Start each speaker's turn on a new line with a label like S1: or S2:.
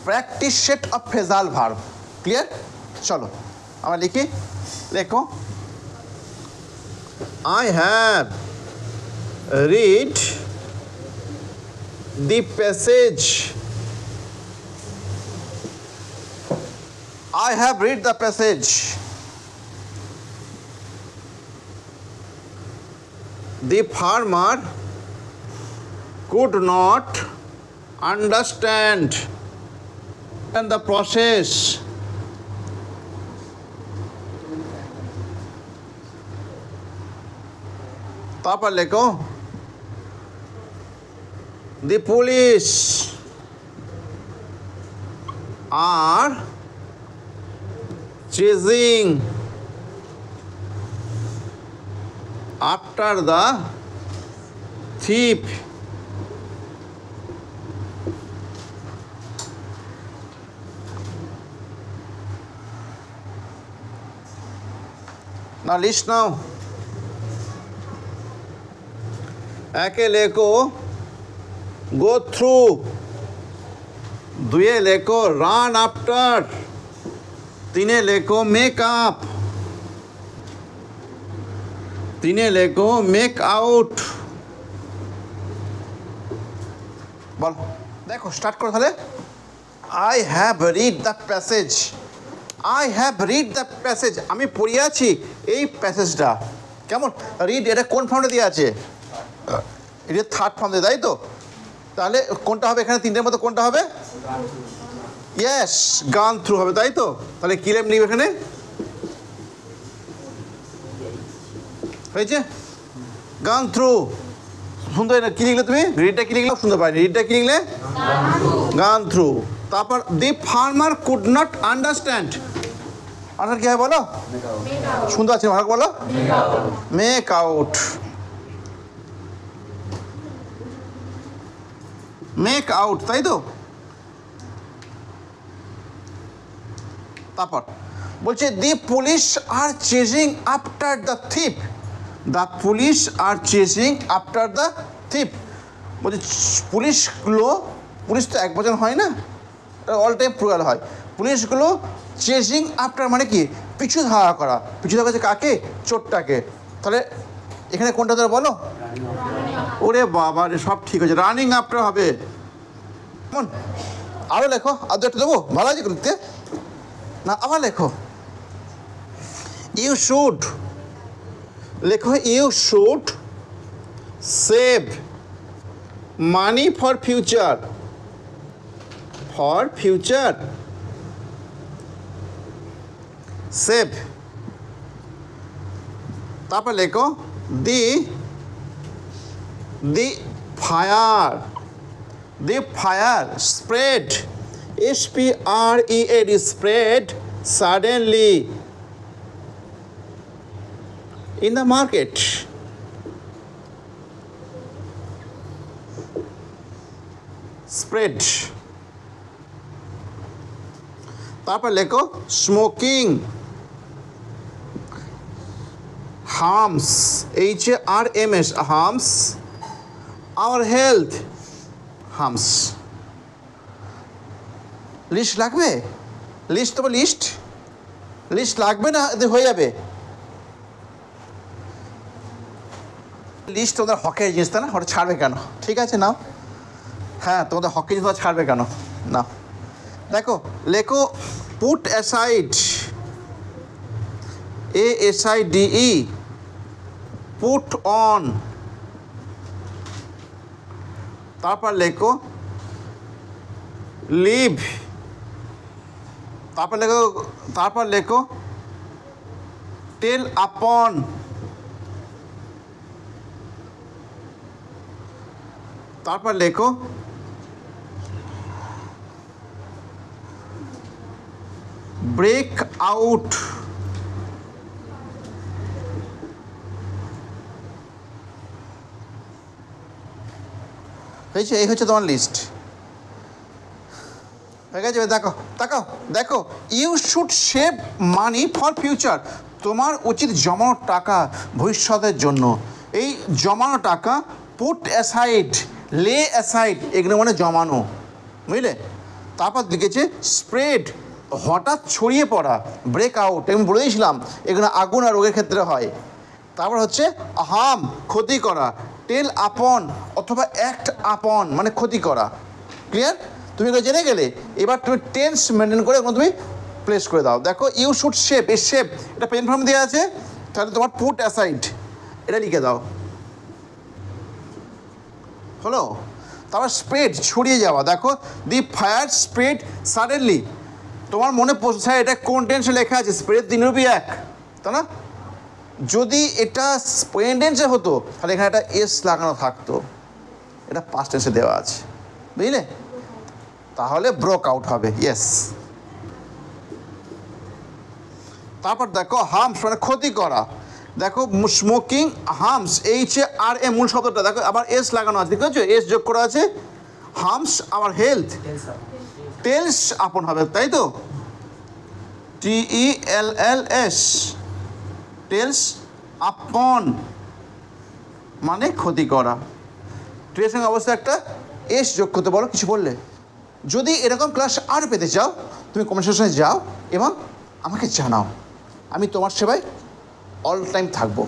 S1: practice set of phrasal verb. Clear? চলো আমরা লিখি, লেখো I have read the passage. I have read the passage. The farmer could not understand the process. তারপর লেখো the police are chasing after the thief. Now list now. একে লেখো go through, দুয়ে লেখো run after, তিনে লেখো make up, তিনে লেখো make out। বল, দেখো স্টার্ট করো তাহলে। I have read the passage. I have read the passage, আমি পড়িয়াছি এই প্যাসেজটা। কেমন রিড, এটা কোন ফর্মে দিয়ে আছে? এটা থার্ড ফর্ম দিয়ে, তাই তো? তাহলে কোনটা হবে এখানে তিনটের মধ্যে, কোনটা হবে? ইয়েস, গান থ্রু হবে, তাই তো? তাহলে কি লেম নিবে এখানে? হয়েছে গান থ্রু। সুন্দর, কি লিখলে তুমি? রিডটা কি লিখলে? শুনতে পাইনি, রিডটা কি লিখলে? গান থ্রু। তারপর দি ফার্মার কুড নট আন্ডারস্ট্যান্ড, আর কি হয় বলো? শুনতে পাচ্ছি ভালো, বলো মেক আউট। মেক আউট, তাই তো? তারপর বলছে দি police R chasing after the thief. The police R chasing after the thief, বলছে পুলিশগুলো, পুলিশ তো এক বছর হয় না, অল টাইম প্লুরাল হয়। পুলিশগুলো চেজিং আফটার মানে কি? পিছু ধাওয়া করা। পিছু ধাওয়া করছে কাকে? চোরটাকে। তাহলে এখানে কোনটা ধরে বলো? ওরে বাবা রে, সব ঠিক আছে, রানিং আফটার হবে। কেমন? আরও লেখো, আর একটা দেবো, ভালো আছে লিখতে না? আবার লেখো ইউ শুড, লেখো you should save money for future. For future, save. তারপর লেখো the fire, the fire spread, SPREAD, spread suddenly in the market. Spread। তারপর লেখো smoking harms, HARMS, harms our health, harms। List লাগবে? List তবে list, list লাগবে না, হয়ে যাবে। লিস্ট তোমাদের হকের জিনিস, তাই না? ওটা ছাড়বে কেন? ঠিক আছে নাও, হ্যাঁ তোমাদের হকের জিনিস ছাড়বে কেন না? দেখো লেখো put aside, ASIDE, put on. তারপর লেখো লিভ। তারপর লেখো টেল আপন। তারপর লেখো ব্রেক আউট। হয়েছে, এই হচ্ছে তোমার লিস্ট। হয়ে গেছে? দেখো তাকাও, দেখো you should save money for future, তোমার উচিত জমানো টাকা ভবিষ্যতের জন্য। এই জমানো টাকা পুট অ্যাসাইড, লে অ্যাসাইড, এগুলো মানে জমানো, বুঝলে? তারপর লিখেছে স্প্রেড, হঠাৎ ছড়িয়ে পড়া, ব্রেক আউট, আমি বলে দিয়েছিলাম এখানে আগুন আর রোগের ক্ষেত্রে হয়। তারপর হচ্ছে হার্ম, ক্ষতি করা, টেল আপন অথবা অ্যাক্ট আপন মানে ক্ষতি করা। ক্লিয়ার? তুমি এগুলো জেনে গেলে, এবার তুমি টেন্স মেনটেন করে এগুলো তুমি প্লেস করে দাও। দেখো ইউ শুড শেপ, এই শেপ এটা পেন ফর্ম দেওয়া আছে, তাহলে তোমার পুট অ্যাসাইড এটা লিখে দাও। হলো? তারপর স্প্রেড, ছড়িয়ে যাওয়া। দেখো দি ফায়ার স্প্রেড সাডেনলি, তোমার মনে পড়ছে এটা কোন টেন্সে লেখা আছে, স্প্রেড দিনরূপী এক, তাই না? যদি এটা প্রেজেন্ট টেন্সে হতো তাহলে এখানে একটা এস লাগানো থাকতো, এটা পাস্ট টেন্সে দেওয়া আছে, বুঝলে? তাহলে ব্রোক আউট হবে, ইয়েস। তারপর দেখো হার্মস মানে ক্ষতি করা। দেখো স্মোকিং হার্মস, HARM মূল শব্দটা দেখো আবার এস লাগানো আছে, ঠিক আছে? এস যোগ করা আছে। হার্মস আবার হেলথ, টেলস আপন হবে, তাই তো? TELLS, টেলস আপন মানে ক্ষতি করা। টেলের সঙ্গে অবশ্যই একটা এস যোগ করতে বলো, কিছু বললে। যদি এরকম ক্লাস আর পেতে চাও তুমি কমেন্ট সেকশনে যাও এবং আমাকে জানাও, আমি তোমার সেবায় অল টাইম থাকবো।